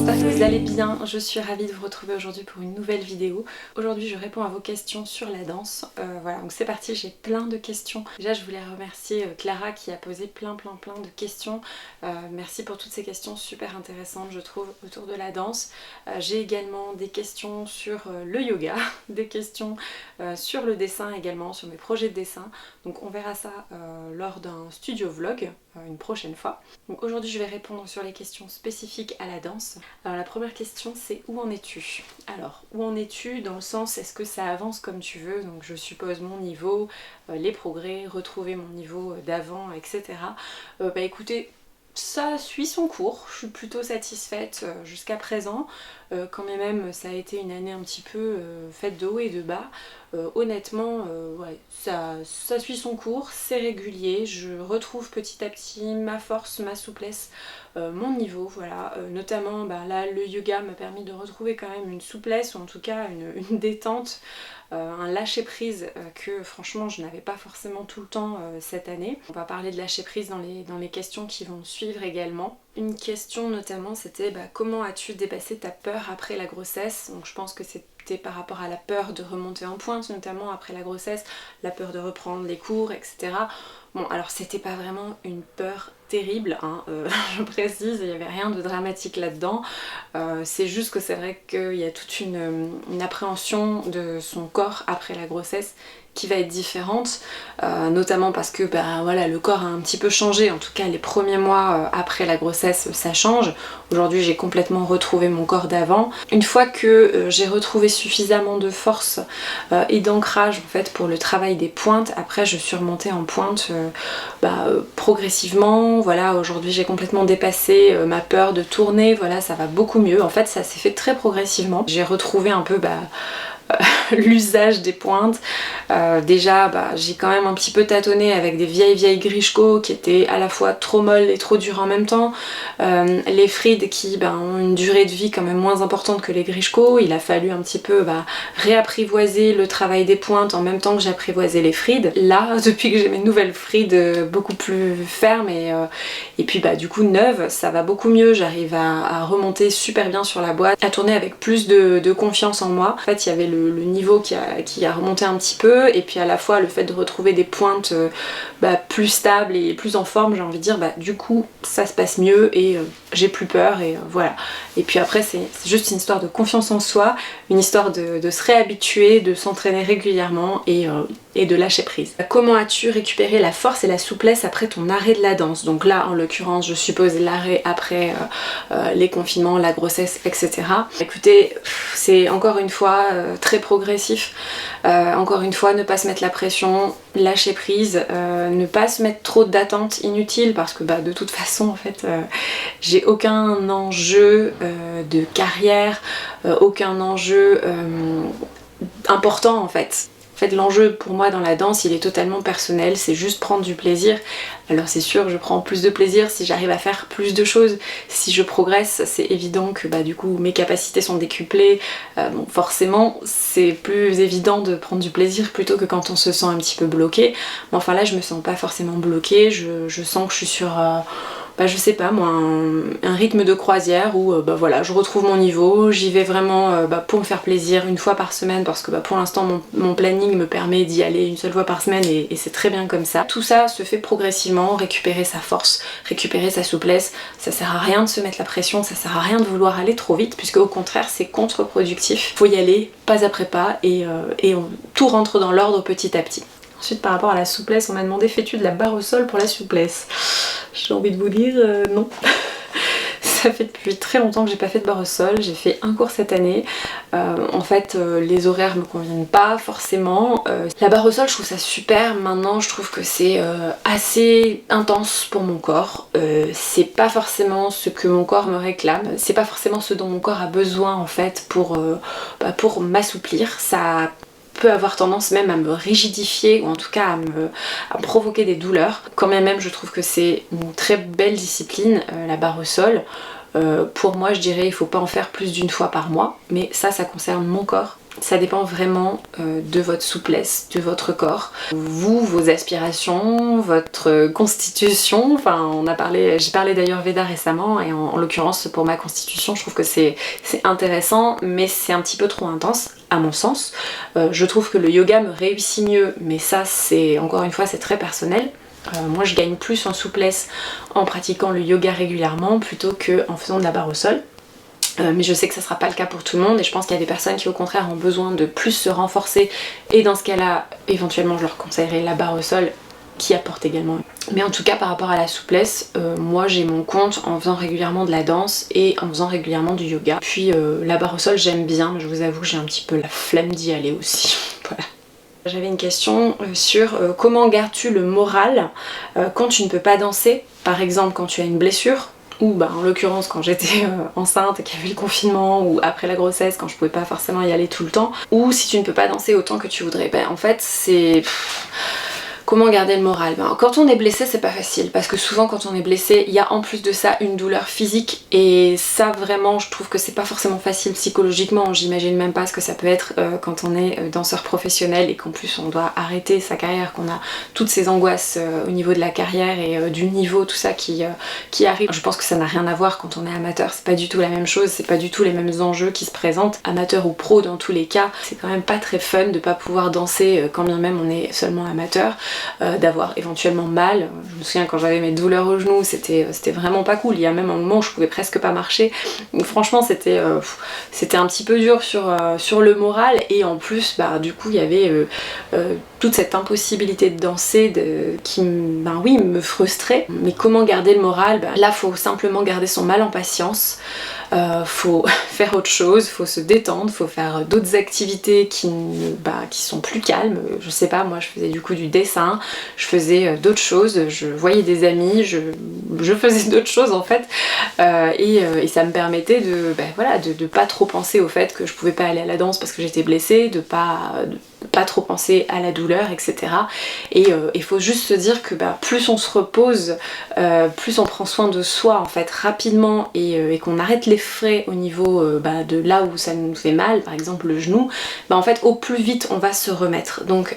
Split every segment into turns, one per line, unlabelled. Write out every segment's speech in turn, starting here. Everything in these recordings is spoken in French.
j'espère que vous allez bien. Je suis ravie de vous retrouver aujourd'hui pour une nouvelle vidéo. Aujourd'hui je réponds à vos questions sur la danse. Voilà, donc c'est parti, j'ai plein de questions. Déjà je voulais remercier Clara qui a posé plein de questions. Merci pour toutes ces questions super intéressantes je trouve autour de la danse. J'ai également des questions sur le yoga, des questions sur le dessin également, sur mes projets de dessin. Donc on verra ça lors d'un studio vlog une prochaine fois. Donc aujourd'hui je vais répondre sur les questions spécifiques à la danse. Alors la première question c'est où en es-tu? Alors où en es-tu dans le sens est-ce que ça avance comme tu veux? Donc je suppose mon niveau, les progrès, retrouver mon niveau d'avant, etc. Bah écoutez, ça suit son cours, je suis plutôt satisfaite jusqu'à présent. Quand même ça a été une année un petit peu faite de haut et de bas. Honnêtement, ouais, ça suit son cours, c'est régulier, je retrouve petit à petit ma force, ma souplesse, mon niveau, voilà. Notamment là le yoga m'a permis de retrouver quand même une souplesse ou en tout cas une détente, un lâcher prise que franchement je n'avais pas forcément tout le temps cette année. On va parler de lâcher prise dans les questions qui vont suivre également. Une question notamment c'était comment as-tu dépassé ta peur après la grossesse? Donc je pense que c'était par rapport à la peur de remonter en pointe notamment après la grossesse, la peur de reprendre les cours, etc. Bon alors c'était pas vraiment une peur terrible, hein, je précise, il n'y avait rien de dramatique là-dedans. C'est juste que c'est vrai qu'il y a toute une appréhension de son corps après la grossesse qui va être différente, notamment parce que voilà, le corps a un petit peu changé, en tout cas les premiers mois après la grossesse ça change. Aujourd'hui j'ai complètement retrouvé mon corps d'avant. Une fois que j'ai retrouvé suffisamment de force et d'ancrage en fait pour le travail des pointes, après je suis remontée en pointe progressivement. Voilà, aujourd'hui j'ai complètement dépassé ma peur de tourner, voilà, ça va beaucoup mieux. En fait ça s'est fait très progressivement. J'ai retrouvé un peu l'usage des pointes. Déjà j'ai quand même un petit peu tâtonné avec des vieilles Grishko qui étaient à la fois trop molles et trop dures en même temps. Les Fried qui ont une durée de vie quand même moins importante que les Grishko. Il a fallu un petit peu réapprivoiser le travail des pointes en même temps que j'apprivoisais les Fried. Là, depuis que j'ai mes nouvelles Fried beaucoup plus fermes et puis du coup neuves, ça va beaucoup mieux. J'arrive à remonter super bien sur la boîte, à tourner avec plus de confiance en moi. En fait il y avait le niveau qui a remonté un petit peu et puis à la fois le fait de retrouver des pointes plus stables et plus en forme, j'ai envie de dire, du coup ça se passe mieux et j'ai plus peur et voilà. Et puis après c'est juste une histoire de confiance en soi, une histoire de se réhabituer, de s'entraîner régulièrement et de lâcher prise. Comment as-tu récupéré la force et la souplesse après ton arrêt de la danse? Donc là en l'occurrence je suppose l'arrêt après les confinements, la grossesse, etc. Écoutez, c'est encore une fois très progressif. Encore une fois, ne pas se mettre la pression, lâcher prise, ne pas se mettre trop d'attentes inutiles parce que de toute façon en fait j'ai aucun enjeu de carrière, aucun enjeu important en fait. En fait l'enjeu pour moi dans la danse il est totalement personnel, c'est juste prendre du plaisir. Alors c'est sûr je prends plus de plaisir si j'arrive à faire plus de choses, si je progresse c'est évident que du coup mes capacités sont décuplées, bon forcément c'est plus évident de prendre du plaisir plutôt que quand on se sent un petit peu bloqué. Mais enfin là je me sens pas forcément bloquée, je sens que je suis sur je sais pas moi, un rythme de croisière où voilà, je retrouve mon niveau, j'y vais vraiment pour me faire plaisir une fois par semaine parce que pour l'instant mon planning me permet d'y aller une seule fois par semaine et c'est très bien comme ça. Tout ça se fait progressivement, récupérer sa force, récupérer sa souplesse, ça sert à rien de se mettre la pression, ça sert à rien de vouloir aller trop vite puisque au contraire c'est contre-productif. Faut y aller pas après pas et tout rentre dans l'ordre petit à petit. Ensuite par rapport à la souplesse, on m'a demandé fais-tu de la barre au sol pour la souplesse? J'ai envie de vous dire non. Ça fait depuis très longtemps que j'ai pas fait de barre au sol, j'ai fait un cours cette année. En fait les horaires me conviennent pas forcément. La barre au sol je trouve ça super, maintenant je trouve que c'est assez intense pour mon corps. C'est pas forcément ce que mon corps me réclame, c'est pas forcément ce dont mon corps a besoin en fait pour m'assouplir. Ça peut avoir tendance même à me rigidifier ou en tout cas à me provoquer des douleurs. Quand même je trouve que c'est une très belle discipline la barre au sol. Pour moi je dirais il faut pas en faire plus d'une fois par mois, mais ça concerne mon corps Ça dépend vraiment de votre souplesse, de votre corps. Vous, vos aspirations, votre constitution, enfin j'ai parlé d'Ayurveda récemment et en l'occurrence pour ma constitution je trouve que c'est intéressant mais c'est un petit peu trop intense à mon sens. Je trouve que le yoga me réussit mieux mais ça c'est encore une fois c'est très personnel. Moi je gagne plus en souplesse en pratiquant le yoga régulièrement plutôt qu'en faisant de la barre au sol. Mais je sais que ça sera pas le cas pour tout le monde et je pense qu'il y a des personnes qui au contraire ont besoin de plus se renforcer et dans ce cas là éventuellement je leur conseillerais la barre au sol qui apporte également. Mais en tout cas par rapport à la souplesse, moi j'ai mon compte en faisant régulièrement de la danse et en faisant régulièrement du yoga. Puis la barre au sol j'aime bien mais je vous avoue que j'ai un petit peu la flemme d'y aller aussi. Voilà. J'avais une question sur comment gardes-tu le moral quand tu ne peux pas danser, par exemple quand tu as une blessure ou bah, en l'occurrence quand j'étais enceinte et qu'il y avait le confinement ou après la grossesse quand je pouvais pas forcément y aller tout le temps, ou si tu ne peux pas danser autant que tu voudrais. Ben, en fait c'est... Comment garder le moral? Quand on est blessé c'est pas facile parce que souvent quand on est blessé il y a en plus de ça une douleur physique et ça vraiment je trouve que c'est pas forcément facile psychologiquement. J'imagine même pas ce que ça peut être quand on est danseur professionnel et qu'en plus on doit arrêter sa carrière, qu'on a toutes ces angoisses au niveau de la carrière et du niveau, tout ça qui arrive. Je pense que ça n'a rien à voir quand on est amateur, c'est pas du tout la même chose, c'est pas du tout les mêmes enjeux qui se présentent. Amateur ou pro dans tous les cas, c'est quand même pas très fun de pas pouvoir danser quand bien même on est seulement amateur. D'avoir éventuellement mal. Je me souviens quand j'avais mes douleurs au genou, c'était vraiment pas cool. Il y a même un moment où je pouvais presque pas marcher. Franchement c'était un petit peu dur sur le moral et en plus bah, du coup il y avait toute cette impossibilité de danser qui ben oui, me frustrait. Mais comment garder le moral? Là faut simplement garder son mal en patience. Faut faire autre chose, faut se détendre, faut faire d'autres activités qui sont plus calmes. Je sais pas, moi je faisais du coup du dessin, je faisais d'autres choses, je voyais des amis, je faisais d'autres choses en fait et ça me permettait de pas trop penser au fait que je pouvais pas aller à la danse parce que j'étais blessée, de pas trop penser à la douleur, etc. Et il faut juste se dire que plus on se repose, plus on prend soin de soi en fait rapidement et qu'on arrête les frais au niveau de là où ça nous fait mal, par exemple le genou, en fait au plus vite on va se remettre. Donc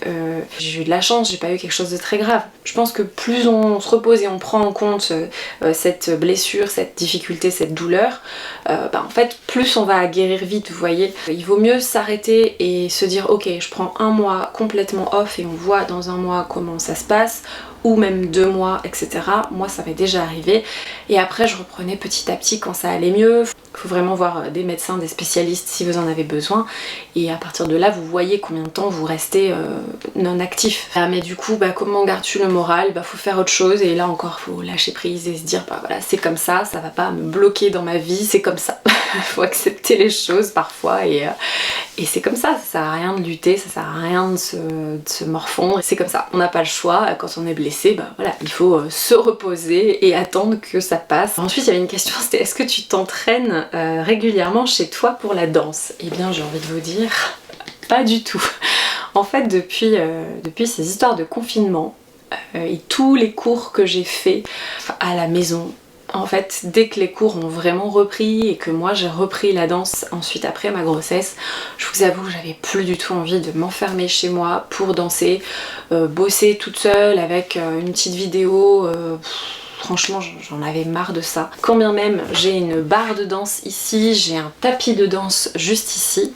j'ai eu de la chance, j'ai pas eu quelque chose de très grave. Je pense que plus on se repose et on prend en compte cette blessure, cette difficulté, cette douleur, en fait plus on va guérir vite, vous voyez. Il vaut mieux s'arrêter et se dire ok, je prends un mois complètement off et on voit dans un mois comment ça se passe, ou même 2 mois, etc. Moi ça m'est déjà arrivé et après je reprenais petit à petit quand ça allait mieux. Il faut vraiment voir des médecins, des spécialistes si vous en avez besoin et à partir de là vous voyez combien de temps vous restez non actif. Mais du coup comment gardes-tu le moral? Faut faire autre chose et là encore faut lâcher prise et se dire voilà c'est comme ça va pas me bloquer dans ma vie, c'est comme ça. Faut accepter les choses parfois et c'est comme ça sert à rien de lutter, ça sert à rien de se morfondre, c'est comme ça, on n'a pas le choix, quand on est blessé, voilà, il faut se reposer et attendre que ça passe. Ensuite il y avait une question, c'était est-ce que tu t'entraînes régulièrement chez toi pour la danse? Eh bien j'ai envie de vous dire, pas du tout. En fait depuis ces histoires de confinement et tous les cours que j'ai fait à la maison, en fait, dès que les cours ont vraiment repris et que moi j'ai repris la danse ensuite après ma grossesse, je vous avoue que j'avais plus du tout envie de m'enfermer chez moi pour danser, bosser toute seule avec une petite vidéo. Franchement j'en avais marre de ça. Quand bien même j'ai une barre de danse ici, j'ai un tapis de danse juste ici,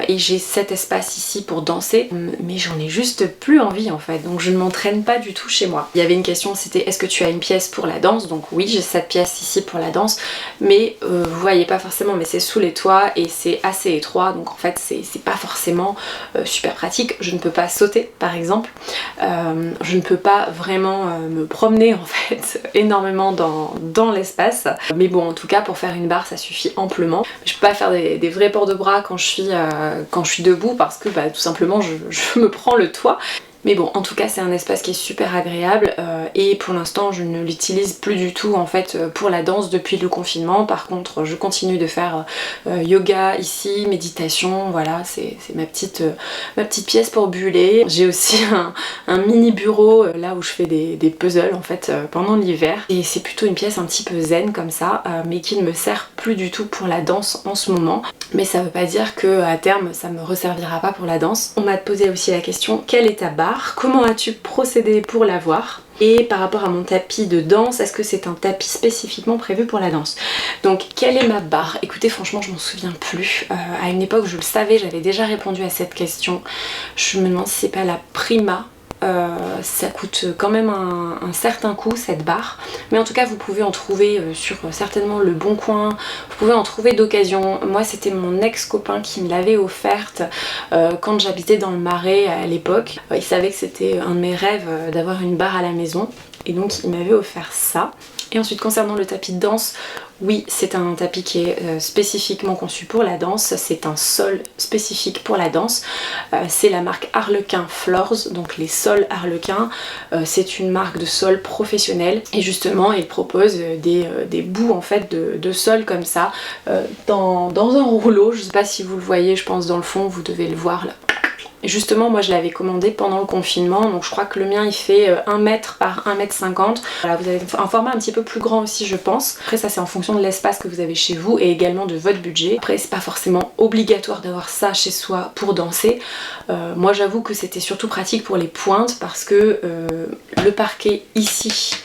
et j'ai cet espace ici pour danser, mais j'en ai juste plus envie en fait, donc je ne m'entraîne pas du tout chez moi. Il y avait une question, c'était est-ce que tu as une pièce pour la danse? Donc oui, j'ai cette pièce ici pour la danse, mais vous voyez pas forcément, mais c'est sous les toits et c'est assez étroit, donc en fait c'est pas forcément super pratique. Je ne peux pas sauter par exemple, je ne peux pas vraiment me promener en fait énormément dans l'espace, mais bon en tout cas pour faire une barre ça suffit amplement. Je peux pas faire des vrais ports de bras quand je suis debout parce que tout simplement je me prends le toit. Mais bon, en tout cas c'est un espace qui est super agréable et pour l'instant je ne l'utilise plus du tout en fait pour la danse depuis le confinement. Par contre je continue de faire yoga ici, méditation, voilà, c'est ma petite pièce pour buller. J'ai aussi un mini bureau là où je fais des puzzles en fait pendant l'hiver. Et c'est plutôt une pièce un petit peu zen comme ça, mais qui ne me sert plus du tout pour la danse en ce moment. Mais ça veut pas dire que à terme ça me resservira pas pour la danse. On m'a posé aussi la question, quelle est ta barre? Comment as-tu procédé pour l'avoir? Et par rapport à mon tapis de danse, est-ce que c'est un tapis spécifiquement prévu pour la danse? Donc quelle est ma barre? Écoutez, franchement je m'en souviens plus. À une époque je le savais, j'avais déjà répondu à cette question. Je me demande si c'est pas la Prima. Ça coûte quand même un certain coût cette barre, mais en tout cas vous pouvez en trouver sur certainement le Bon Coin, vous pouvez en trouver d'occasion. Moi c'était mon ex-copain qui me l'avait offerte quand j'habitais dans le Marais à l'époque. Il savait que c'était un de mes rêves d'avoir une barre à la maison et donc il m'avait offert ça. Et ensuite concernant le tapis de danse, oui c'est un tapis qui est spécifiquement conçu pour la danse, c'est un sol spécifique pour la danse, c'est la marque Harlequin Floors, donc les sols Harlequin, c'est une marque de sol professionnelle et justement ils proposent des bouts en fait de sol comme ça dans un rouleau, je sais pas si vous le voyez, je pense dans le fond, vous devez le voir là. Et justement moi je l'avais commandé pendant le confinement, donc je crois que le mien il fait 1 mètre par 1 mètre 50. Voilà, vous avez un format un petit peu plus grand aussi je pense. Après ça c'est en fonction de l'espace que vous avez chez vous et également de votre budget. Après c'est pas forcément obligatoire d'avoir ça chez soi pour danser. Moi j'avoue que c'était surtout pratique pour les pointes parce que le parquet ici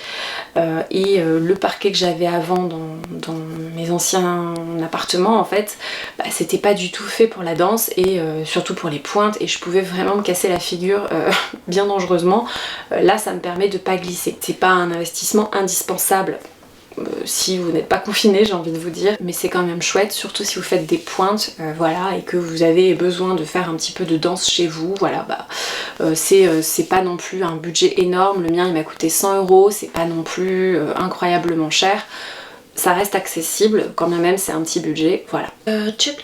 et le parquet que j'avais avant dans mes anciens appartements en fait, bah, c'était pas du tout fait pour la danse et surtout pour les pointes et je pouvais vraiment me casser la figure bien dangereusement. Là ça me permet de pas glisser. C'est pas un investissement indispensable si vous n'êtes pas confiné, j'ai envie de vous dire, mais c'est quand même chouette, surtout si vous faites des pointes, voilà, et que vous avez besoin de faire un petit peu de danse chez vous, voilà, bah c'est pas non plus un budget énorme. Le mien il m'a coûté 100 €, c'est pas non plus incroyablement cher. Ça reste accessible, quand même c'est un petit budget, voilà. Tchuc.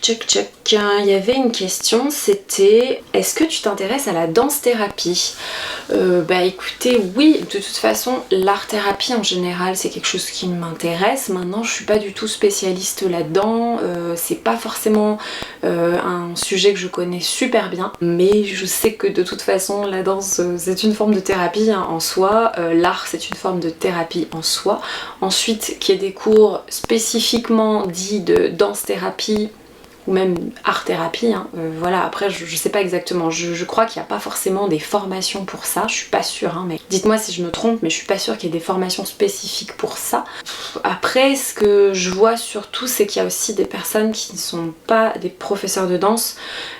Il y avait une question, c'était est-ce que tu t'intéresses à la danse-thérapie? Bah écoutez, oui, de toute façon, l'art-thérapie en général, c'est quelque chose qui m'intéresse. Maintenant, je suis pas du tout spécialiste là-dedans, c'est pas forcément un sujet que je connais super bien, mais je sais que de toute façon, la danse, c'est une forme de thérapie hein, en soi, l'art, c'est une forme de thérapie en soi. Ensuite, qu'il y ait des cours spécifiquement dits de danse-thérapie, ou même art-thérapie, hein. Voilà, après je sais pas exactement, je crois qu'il n'y a pas forcément des formations pour ça, je suis pas sûre, hein, mais dites-moi si je me trompe, mais je suis pas sûre qu'il y ait des formations spécifiques pour ça. Après, ce que je vois surtout, c'est qu'il y a aussi des personnes qui ne sont pas des professeurs de danse,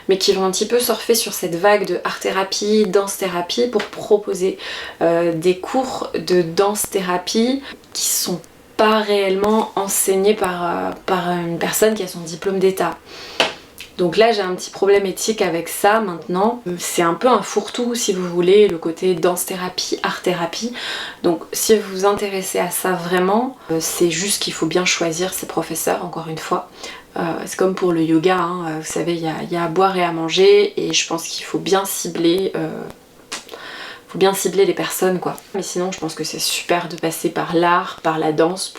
mais qui vont un petit peu surfer sur cette vague de art-thérapie, danse-thérapie, pour proposer des cours de danse-thérapie qui sont pas réellement enseigné par une personne qui a son diplôme d'état. Donc là j'ai un petit problème éthique avec ça maintenant. C'est un peu un fourre-tout si vous voulez, le côté danse-thérapie, art-thérapie. Donc si vous vous intéressez à ça vraiment, c'est juste qu'il faut bien choisir ses professeurs, encore une fois. C'est comme pour le yoga, hein. Vous savez, il y a à boire et à manger et je pense qu'il faut bien cibler les personnes quoi. Mais sinon je pense que c'est super de passer par l'art, par la danse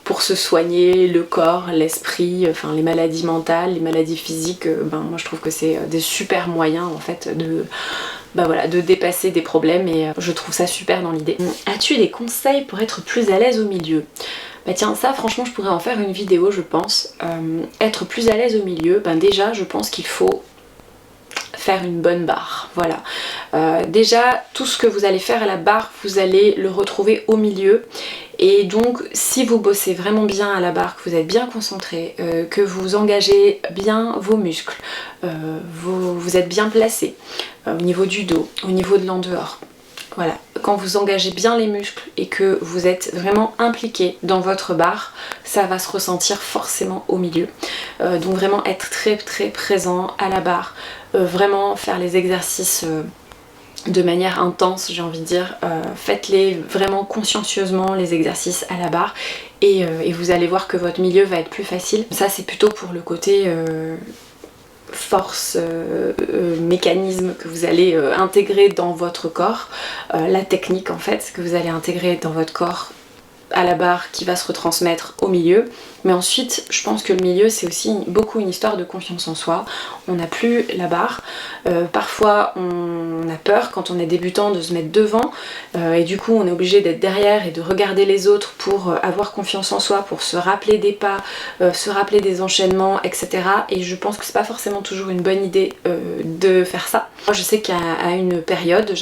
pour se soigner le corps, l'esprit, enfin les maladies mentales, les maladies physiques, moi je trouve que c'est des super moyens en fait de dépasser des problèmes et je trouve ça super dans l'idée. As-tu des conseils pour être plus à l'aise au milieu? Bah tiens, ça franchement je pourrais en faire une vidéo je pense. Être plus à l'aise au milieu, déjà je pense qu'il faut faire une bonne barre, voilà. Déjà tout ce que vous allez faire à la barre vous allez le retrouver au milieu et donc si vous bossez vraiment bien à la barre, que vous êtes bien concentré, que vous engagez bien vos muscles, vous êtes bien placé au niveau du dos, au niveau de l'en-dehors. Voilà, quand vous engagez bien les muscles et que vous êtes vraiment impliqué dans votre barre, ça va se ressentir forcément au milieu. Donc vraiment être très très présent à la barre, vraiment faire les exercices de manière intense, j'ai envie de dire. Faites-les vraiment consciencieusement, les exercices à la barre, et vous allez voir que votre milieu va être plus facile. Ça c'est plutôt pour le côté force, mécanisme que vous allez intégrer dans votre corps, la technique en fait que vous allez intégrer dans votre corps à la barre qui va se retransmettre au milieu. Mais ensuite, je pense que le milieu, c'est aussi beaucoup une histoire de confiance en soi. On n'a plus la barre. Parfois, on a peur quand on est débutant de se mettre devant. Et du coup, on est obligé d'être derrière et de regarder les autres pour avoir confiance en soi, pour se rappeler des pas, se rappeler des enchaînements, etc. Et je pense que c'est pas forcément toujours une bonne idée de faire ça. Moi, je sais qu'à une période,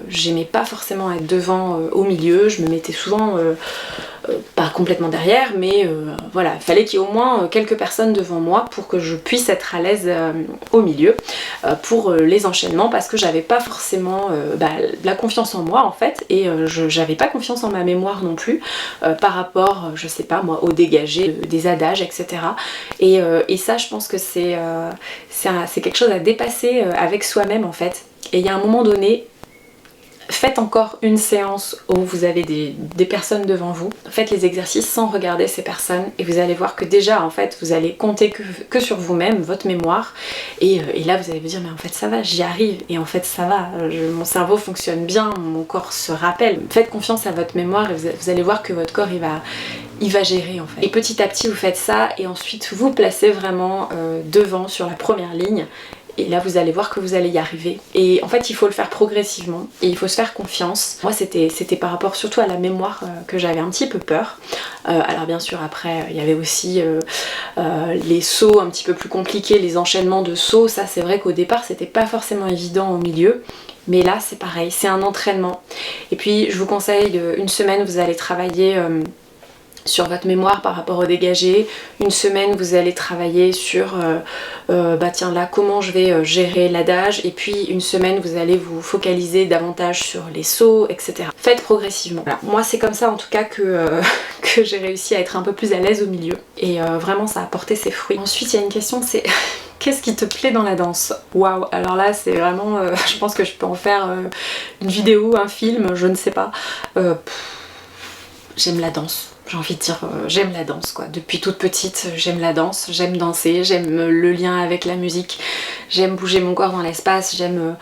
j'aimais pas forcément être devant au milieu. Je me mettais souvent... pas complètement derrière, mais voilà, il fallait qu'il y ait au moins quelques personnes devant moi pour que je puisse être à l'aise au milieu pour les enchaînements, parce que j'avais pas forcément la confiance en moi en fait, et j'avais pas confiance en ma mémoire non plus par rapport, je sais pas moi, au dégagé des adages, etc. Et ça, je pense que c'est quelque chose à dépasser avec soi-même en fait. Et il y a un moment donné, faites encore une séance où vous avez des personnes devant vous. Faites les exercices sans regarder ces personnes et vous allez voir que déjà en fait vous allez compter que sur vous-même, votre mémoire, et là vous allez vous dire mais en fait ça va, j'y arrive, et en fait ça va, mon cerveau fonctionne bien, mon corps se rappelle. Faites confiance à votre mémoire et vous allez voir que votre corps il va gérer en fait. Et petit à petit vous faites ça et ensuite vous placez vraiment devant sur la première ligne. Et là vous allez voir que vous allez y arriver. Et en fait il faut le faire progressivement et il faut se faire confiance. Moi c'était par rapport surtout à la mémoire que j'avais un petit peu peur. Alors bien sûr après il y avait aussi les sauts un petit peu plus compliqués, les enchaînements de sauts. Ça c'est vrai qu'au départ c'était pas forcément évident au milieu. Mais là c'est pareil, c'est un entraînement. Et puis je vous conseille, une semaine vous allez travailler sur votre mémoire par rapport au dégagé. Une semaine vous allez travailler sur tiens là comment je vais gérer l'adage, et puis une semaine vous allez vous focaliser davantage sur les sauts, etc. Faites progressivement. Voilà. Moi c'est comme ça en tout cas que j'ai réussi à être un peu plus à l'aise au milieu, et vraiment ça a porté ses fruits. Ensuite il y a une question, c'est qu'est-ce qui te plaît dans la danse? Waouh, alors là c'est vraiment je pense que je peux en faire une vidéo, un film, je ne sais pas. J'aime la danse. J'ai envie de dire, j'aime la danse quoi. Depuis toute petite, j'aime la danse, j'aime danser, j'aime le lien avec la musique, j'aime bouger mon corps dans l'espace, j'aime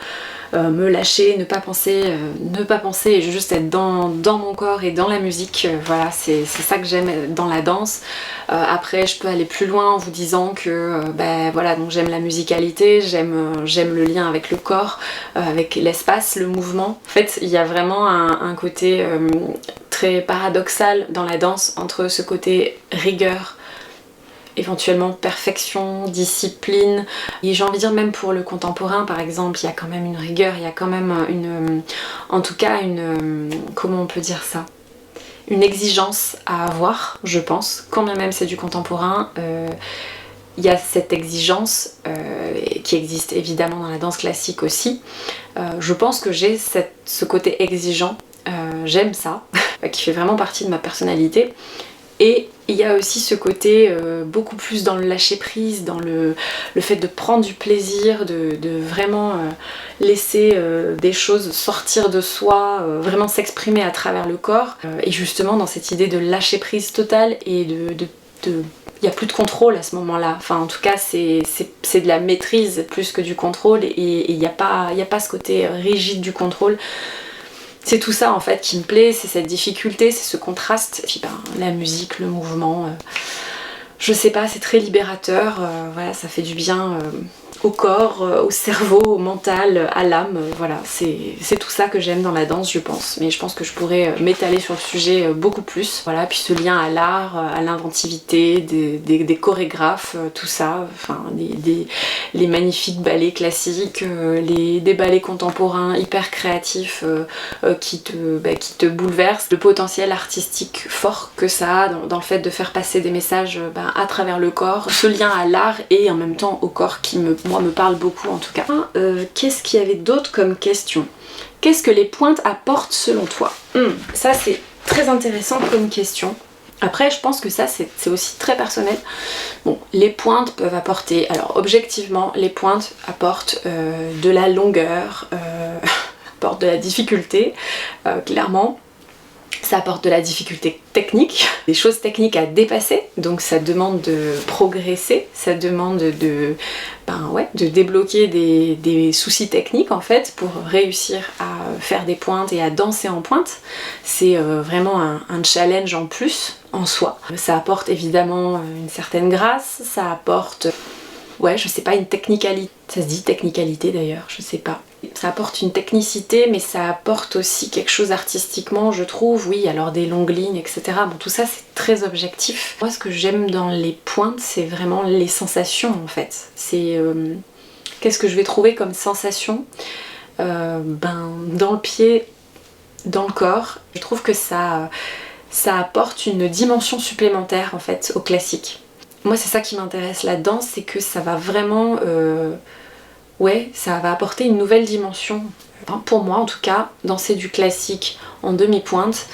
me lâcher, ne pas penser et juste être dans mon corps et dans la musique. Voilà, c'est ça que j'aime dans la danse. Après, je peux aller plus loin en vous disant que voilà, donc j'aime la musicalité, j'aime le lien avec le corps, avec l'espace, le mouvement. En fait, il y a vraiment un côté très paradoxal dans la danse entre ce côté rigueur, éventuellement perfection, discipline, et j'ai envie de dire même pour le contemporain par exemple, il y a quand même une rigueur, il y a quand même en tout cas comment on peut dire ça, une exigence à avoir, je pense, quand bien même c'est du contemporain. Il y a cette exigence qui existe évidemment dans la danse classique aussi. Je pense que j'ai ce côté exigeant, j'aime ça, qui fait vraiment partie de ma personnalité. Et il y a aussi ce côté beaucoup plus dans le lâcher prise, dans le fait de prendre du plaisir, de vraiment laisser des choses sortir de soi, vraiment s'exprimer à travers le corps. Et justement dans cette idée de lâcher prise totale et il n'y a plus de contrôle à ce moment-là. Enfin en tout cas c'est de la maîtrise plus que du contrôle, et il n'y a pas ce côté rigide du contrôle. C'est tout ça en fait qui me plaît, c'est cette difficulté, c'est ce contraste, et puis la musique, le mouvement, je sais pas, c'est très libérateur, voilà, ça fait du bien au corps, au cerveau, au mental, à l'âme, voilà, c'est tout ça que j'aime dans la danse je pense, mais je pense que je pourrais m'étaler sur le sujet beaucoup plus, voilà, puis ce lien à l'art, à l'inventivité, des chorégraphes, tout ça, enfin les magnifiques ballets classiques, des ballets contemporains hyper créatifs qui te bouleversent, le potentiel artistique fort que ça a dans le fait de faire passer des messages à travers le corps, ce lien à l'art et en même temps au corps qui me parle beaucoup en tout cas. Qu'est-ce qu'il y avait d'autre comme question? Qu'est-ce que les pointes apportent selon toi? Ça c'est très intéressant comme question. Après je pense que ça c'est aussi très personnel. Bon, les pointes peuvent apporter, alors objectivement les pointes apportent de la longueur, apportent de la difficulté, clairement. Ça apporte de la difficulté technique, des choses techniques à dépasser, donc ça demande de progresser, ça demande de débloquer des soucis techniques en fait pour réussir à faire des pointes et à danser en pointe. C'est vraiment un challenge en plus en soi. Ça apporte évidemment une certaine grâce, ça apporte, je sais pas, une technicalité, ça se dit technicalité d'ailleurs, je sais pas. Ça apporte une technicité, mais ça apporte aussi quelque chose artistiquement, je trouve. Oui, alors des longues lignes, etc. Bon, tout ça, c'est très objectif. Moi, ce que j'aime dans les pointes, c'est vraiment les sensations, en fait. C'est... qu'est-ce que je vais trouver comme sensation dans le pied, dans le corps. Je trouve que ça apporte une dimension supplémentaire, en fait, au classique. Moi, c'est ça qui m'intéresse là-dedans, c'est que ça va vraiment... ça va apporter une nouvelle dimension. Enfin, pour moi en tout cas, danser du classique en demi-pointe,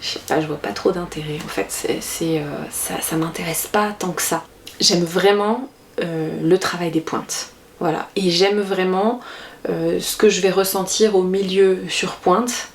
je sais pas, je vois pas trop d'intérêt. En fait, ça m'intéresse pas tant que ça. J'aime vraiment le travail des pointes. Voilà. Et j'aime vraiment ce que je vais ressentir au milieu sur pointe.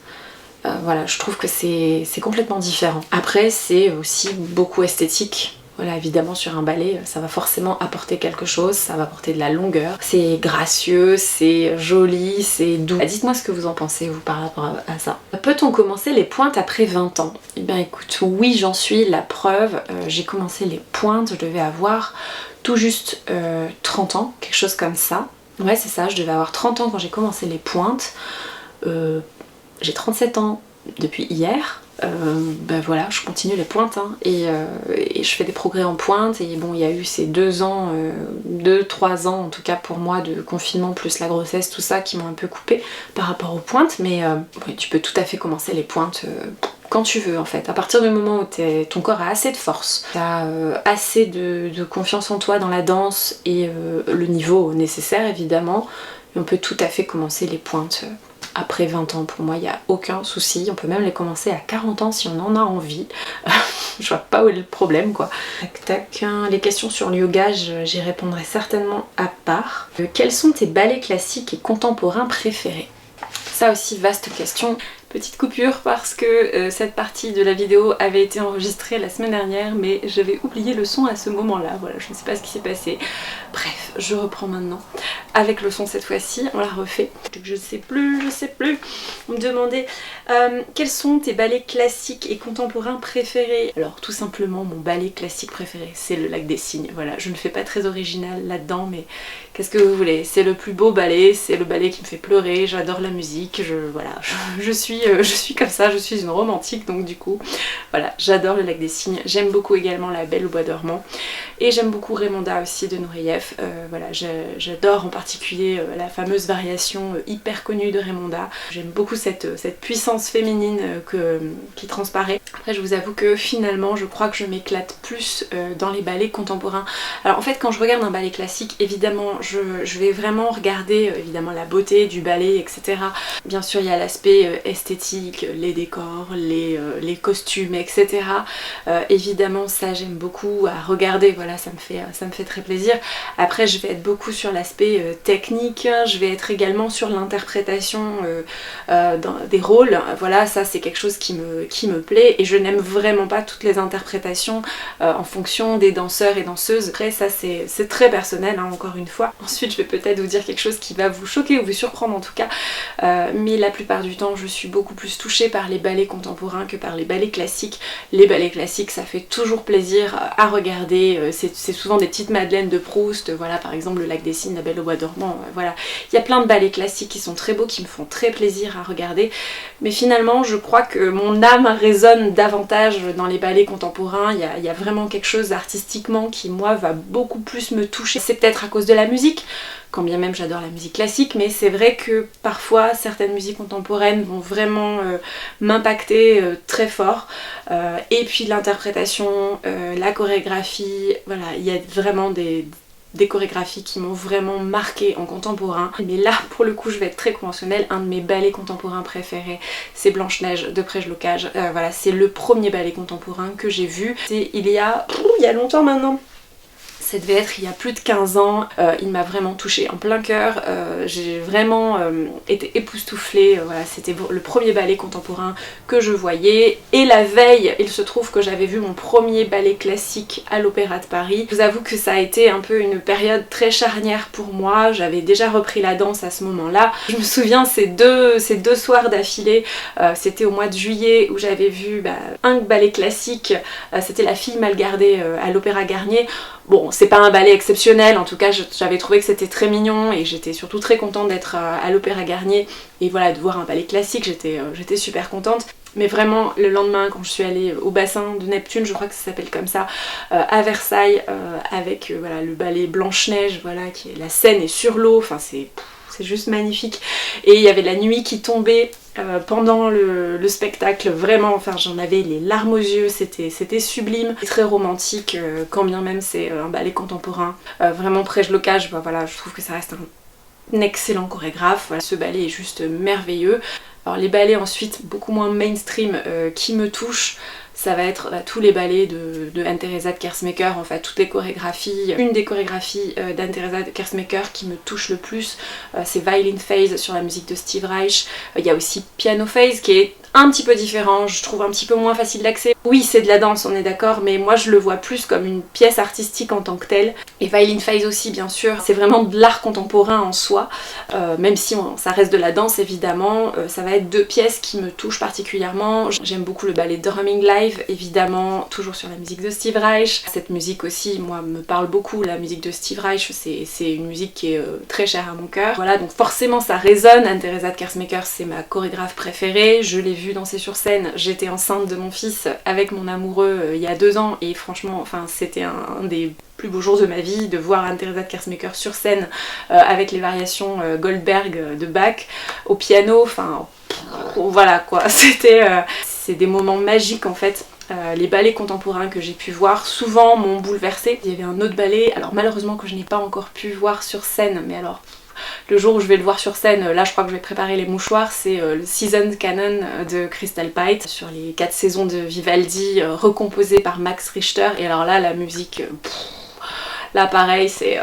Voilà, je trouve que c'est complètement différent. Après, c'est aussi beaucoup esthétique. Voilà, évidemment sur un ballet, ça va forcément apporter quelque chose, ça va apporter de la longueur. C'est gracieux, c'est joli, c'est doux. Dites-moi ce que vous en pensez, vous, par rapport à ça. Peut-on commencer les pointes après 20 ans? Eh bien écoute, oui, j'en suis la preuve. J'ai commencé les pointes, je devais avoir tout juste 30 ans, quelque chose comme ça. Ouais, c'est ça, je devais avoir 30 ans quand j'ai commencé les pointes. J'ai 37 ans depuis hier. Voilà, je continue les pointes hein, et je fais des progrès en pointe. Et bon, il y a eu ces 2 ans, 2-3 ans en tout cas pour moi de confinement plus la grossesse, tout ça qui m'ont un peu coupé par rapport aux pointes. Mais tu peux tout à fait commencer les pointes quand tu veux en fait. À partir du moment où ton corps a assez de force, t'as assez de confiance en toi dans la danse et le niveau nécessaire évidemment, on peut tout à fait commencer les pointes. Après 20 ans, pour moi, il n'y a aucun souci. On peut même les commencer à 40 ans si on en a envie. Je vois pas où est le problème, quoi. Tac, tac. Les questions sur le yoga, j'y répondrai certainement à part. Quels sont tes ballets classiques et contemporains préférés? Ça aussi, vaste question. Petite coupure parce que cette partie de la vidéo avait été enregistrée la semaine dernière, mais j'avais oublié le son à ce moment-là. Voilà, je ne sais pas ce qui s'est passé. Bref, je reprends maintenant. Avec le son cette fois-ci, on la refait. Je sais plus. On me demandait quels sont tes ballets classiques et contemporains préférés. Alors tout simplement, mon ballet classique préféré, c'est le Lac des Cygnes. Voilà, je ne fais pas très original là-dedans, mais qu'est-ce que vous voulez? C'est le plus beau ballet, c'est le ballet qui me fait pleurer, j'adore la musique, je suis comme ça, je suis une romantique, donc du coup, voilà, j'adore le Lac des Cygnes. J'aime beaucoup également La Belle au Bois dormant, et j'aime beaucoup Raymonda aussi de Nureyev. Voilà, j'adore en particulier la fameuse variation hyper connue de Raymonda. J'aime beaucoup cette puissance féminine qui transparaît. Après, je vous avoue que finalement, je crois que je m'éclate plus dans les ballets contemporains. Alors en fait, quand je regarde un ballet classique, évidemment, je vais vraiment regarder évidemment la beauté du ballet, etc. Bien sûr, il y a l'aspect esthétique, les décors, les costumes, etc. Évidemment, ça j'aime beaucoup à regarder, voilà, ça me fait très plaisir. Après, je vais être beaucoup sur l'aspect technique, je vais être également sur l'interprétation des rôles. Voilà, ça c'est quelque chose qui me plaît, et je n'aime vraiment pas toutes les interprétations en fonction des danseurs et danseuses. Après, ça c'est très personnel, hein, encore une fois. Ensuite, je vais peut-être vous dire quelque chose qui va vous choquer ou vous surprendre en tout cas, mais la plupart du temps, je suis beaucoup plus touchée par les ballets contemporains que par les ballets classiques. Les ballets classiques, ça fait toujours plaisir à regarder, c'est souvent des petites madeleines de Proust, voilà, par exemple le Lac des Cygnes, La Belle au Bois dormant, voilà. Il y a plein de ballets classiques qui sont très beaux, qui me font très plaisir à regarder, mais finalement je crois que mon âme résonne davantage dans les ballets contemporains. Il y a vraiment quelque chose artistiquement qui, moi, va beaucoup plus me toucher. C'est peut-être à cause de la musique, quand bien même j'adore la musique classique, mais c'est vrai que parfois certaines musiques contemporaines vont vraiment m'impacter très fort. Et puis l'interprétation, la chorégraphie, voilà, il y a vraiment des chorégraphies qui m'ont vraiment marqué en contemporain. Mais là, pour le coup, je vais être très conventionnelle. Un de mes ballets contemporains préférés, c'est Blanche-Neige de Prejlokaj. Voilà, c'est le premier ballet contemporain que j'ai vu. C'est il y a longtemps maintenant. Ça devait être il y a plus de 15 ans, il m'a vraiment touchée en plein cœur, j'ai vraiment été époustouflée, voilà, c'était le premier ballet contemporain que je voyais, et la veille, il se trouve que j'avais vu mon premier ballet classique à l'Opéra de Paris. Je vous avoue que ça a été un peu une période très charnière pour moi, j'avais déjà repris la danse à ce moment-là. Je me souviens ces deux soirs d'affilée, c'était au mois de juillet où j'avais vu un ballet classique, c'était La fille mal gardée à l'Opéra Garnier. Bon, c'est pas un ballet exceptionnel, en tout cas j'avais trouvé que c'était très mignon et j'étais surtout très contente d'être à l'Opéra Garnier et voilà, de voir un ballet classique, j'étais super contente. Mais vraiment, le lendemain, quand je suis allée au bassin de Neptune, je crois que ça s'appelle comme ça, à Versailles, avec voilà, le ballet Blanche-Neige, voilà, la scène est sur l'eau, enfin c'est juste magnifique. Et il y avait la nuit qui tombait pendant le spectacle, vraiment, enfin j'en avais les larmes aux yeux, c'était sublime, très romantique, quand bien même c'est un ballet contemporain. Vraiment Prejlokaj, voilà, je trouve que ça reste un excellent chorégraphe, voilà, ce ballet est juste merveilleux. Alors les ballets ensuite beaucoup moins mainstream qui me touchent, ça va être tous les ballets de Anne-Theresa de Kersmaker, en fait toutes les chorégraphies. Une des chorégraphies d'Anne-Theresa de Kersmaker qui me touche le plus, c'est Violin Phase sur la musique de Steve Reich. Il y a aussi Piano Phase qui est un petit peu différent, je trouve un petit peu moins facile d'accès. Oui, c'est de la danse, on est d'accord, mais moi je le vois plus comme une pièce artistique en tant que telle. Et Violin Phase aussi, bien sûr, c'est vraiment de l'art contemporain en soi, même si ça reste de la danse évidemment. Ça va être deux pièces qui me touchent particulièrement. J'aime beaucoup le ballet Drumming Live, évidemment, toujours sur la musique de Steve Reich. Cette musique aussi, moi, me parle beaucoup, la musique de Steve Reich, c'est une musique qui est très chère à mon cœur. Voilà, donc forcément ça résonne. Anne-Theresa de Kersmaker, c'est ma chorégraphe préférée, je l'ai vue danser sur scène, j'étais enceinte de mon fils avec mon amoureux il y a 2 ans et franchement, enfin c'était un des plus beaux jours de ma vie de voir Anne-Theresa de Kersmaker sur scène avec les variations Goldberg de Bach au piano, enfin voilà quoi, c'est des moments magiques en fait. Les ballets contemporains que j'ai pu voir souvent m'ont bouleversée. Il y avait un autre ballet, alors malheureusement que je n'ai pas encore pu voir sur scène, mais alors le jour où je vais le voir sur scène, là je crois que je vais préparer les mouchoirs, c'est le Season Canon de Crystal Pite sur les 4 saisons de Vivaldi recomposées par Max Richter. Et alors là la musique, là pareil c'est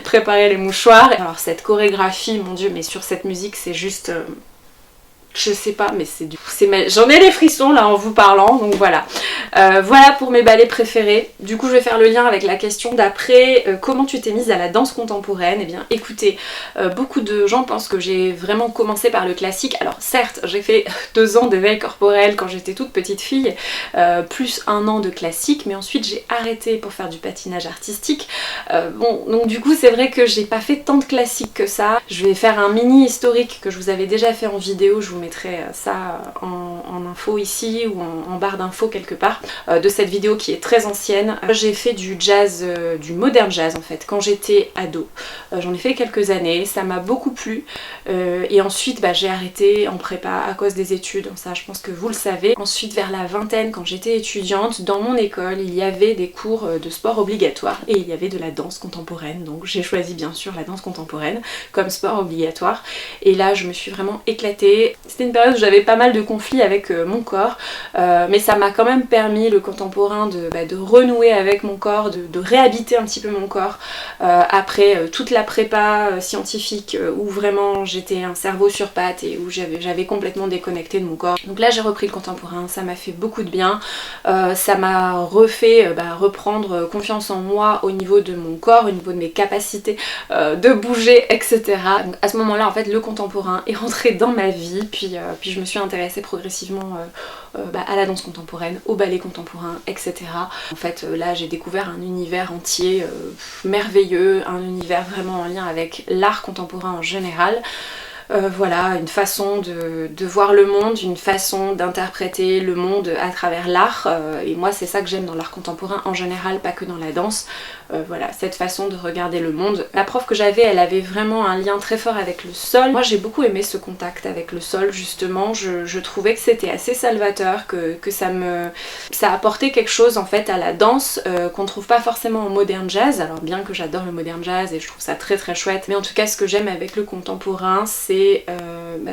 préparer les mouchoirs. Alors cette chorégraphie, mon dieu, mais sur cette musique c'est juste... je sais pas, mais j'en ai les frissons là en vous parlant, donc voilà. Voilà pour mes ballets préférés. Du coup je vais faire le lien avec la question d'après, comment tu t'es mise à la danse contemporaine. Eh bien écoutez, beaucoup de gens pensent que j'ai vraiment commencé par le classique. Alors certes, j'ai fait 2 ans d'éveil corporel quand j'étais toute petite fille, plus 1 an de classique, mais ensuite j'ai arrêté pour faire du patinage artistique. Bon, donc du coup c'est vrai que j'ai pas fait tant de classique que ça. Je vais faire un mini historique que je vous avais déjà fait en vidéo, je vous mettrai ça en info ici ou en barre d'infos quelque part, de cette vidéo qui est très ancienne. J'ai fait du jazz, du modern jazz en fait, quand j'étais ado. J'en ai fait quelques années, ça m'a beaucoup plu, et ensuite j'ai arrêté en prépa à cause des études, ça je pense que vous le savez. Ensuite vers la vingtaine, quand j'étais étudiante, dans mon école il y avait des cours de sport obligatoires et il y avait de la danse contemporaine, donc j'ai choisi bien sûr la danse contemporaine comme sport obligatoire, et là je me suis vraiment éclatée. C'était une période où j'avais pas mal de conflits avec mon corps, mais ça m'a quand même permis, le contemporain, de renouer avec mon corps, de réhabiter un petit peu mon corps après toute la prépa scientifique où vraiment j'étais un cerveau sur pattes et où j'avais complètement déconnecté de mon corps. Donc là j'ai repris le contemporain, ça m'a fait beaucoup de bien, ça m'a refait reprendre confiance en moi au niveau de mon corps, au niveau de mes capacités de bouger, etc. Donc à ce moment là en fait le contemporain est rentré dans ma vie, puis je me suis intéressée progressivement à la danse contemporaine, au ballet contemporain, etc. En fait là j'ai découvert un univers entier merveilleux, un univers vraiment en lien avec l'art contemporain en général. Voilà, une façon de voir le monde, une façon d'interpréter le monde à travers l'art, et moi c'est ça que j'aime dans l'art contemporain en général, pas que dans la danse. Voilà, cette façon de regarder le monde. La prof que j'avais, elle avait vraiment un lien très fort avec le sol. Moi j'ai beaucoup aimé ce contact avec le sol justement, je trouvais que c'était assez salvateur, que ça apportait quelque chose en fait à la danse qu'on trouve pas forcément en modern jazz. Alors bien que j'adore le modern jazz et je trouve ça très très chouette, mais en tout cas ce que j'aime avec le contemporain c'est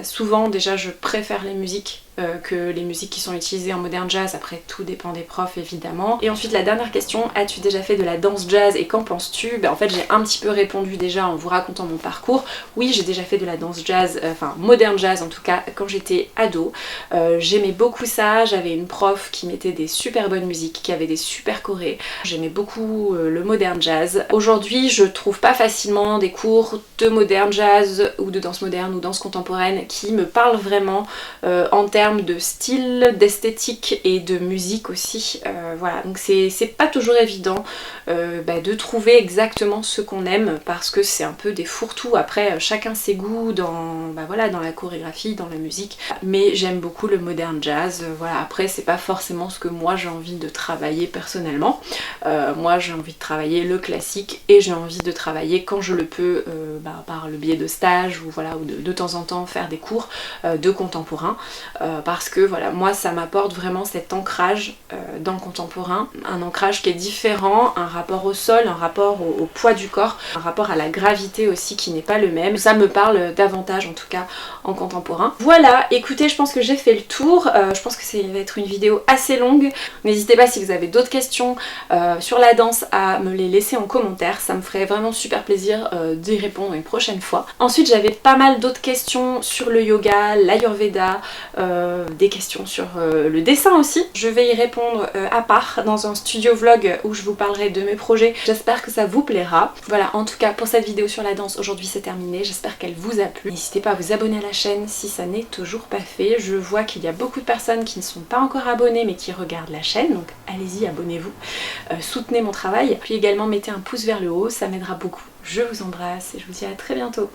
souvent déjà je préfère les musiques que les musiques qui sont utilisées en modern jazz. Après tout dépend des profs évidemment. Et ensuite la dernière question, as-tu déjà fait de la danse jazz et qu'en penses-tu? En fait j'ai un petit peu répondu déjà en vous racontant mon parcours. Oui, j'ai déjà fait de la danse jazz, enfin modern jazz en tout cas, quand j'étais ado. J'aimais beaucoup ça, j'avais une prof qui mettait des super bonnes musiques, qui avait des super chorés. J'aimais beaucoup le modern jazz. Aujourd'hui je trouve pas facilement des cours de modern jazz ou de danse moderne ou danse contemporaine qui me parlent vraiment en termes de style, d'esthétique et de musique aussi. Voilà, donc c'est pas toujours évident de trouver exactement ce qu'on aime parce que c'est un peu des fourre-tout. Après chacun ses goûts voilà, dans la chorégraphie, dans la musique, mais j'aime beaucoup le modern jazz. Voilà, après c'est pas forcément ce que moi j'ai envie de travailler personnellement. Moi j'ai envie de travailler le classique et j'ai envie de travailler quand je le peux par le biais de stages ou voilà, ou de temps en temps faire des cours de contemporain. Parce que voilà, moi ça m'apporte vraiment cet ancrage dans le contemporain, un ancrage qui est différent, un rapport au sol, un rapport au poids du corps, un rapport à la gravité aussi qui n'est pas le même. Ça me parle davantage en tout cas en contemporain. Voilà, écoutez, je pense que j'ai fait le tour. Je pense que ça va être une vidéo assez longue. N'hésitez pas si vous avez d'autres questions sur la danse à me les laisser en commentaire, ça me ferait vraiment super plaisir d'y répondre une prochaine fois. Ensuite j'avais pas mal d'autres questions sur le yoga, l'ayurveda, des questions sur le dessin aussi. Je vais y répondre à part dans un studio vlog où je vous parlerai de mes projets. J'espère que ça vous plaira. Voilà, en tout cas pour cette vidéo sur la danse aujourd'hui c'est terminé, j'espère qu'elle vous a plu. N'hésitez pas à vous abonner à la chaîne si ça n'est toujours pas fait. Je vois qu'il y a beaucoup de personnes qui ne sont pas encore abonnées mais qui regardent la chaîne, donc allez-y, abonnez-vous, soutenez mon travail. Puis également mettez un pouce vers le haut, ça m'aidera beaucoup. Je vous embrasse et je vous dis à très bientôt.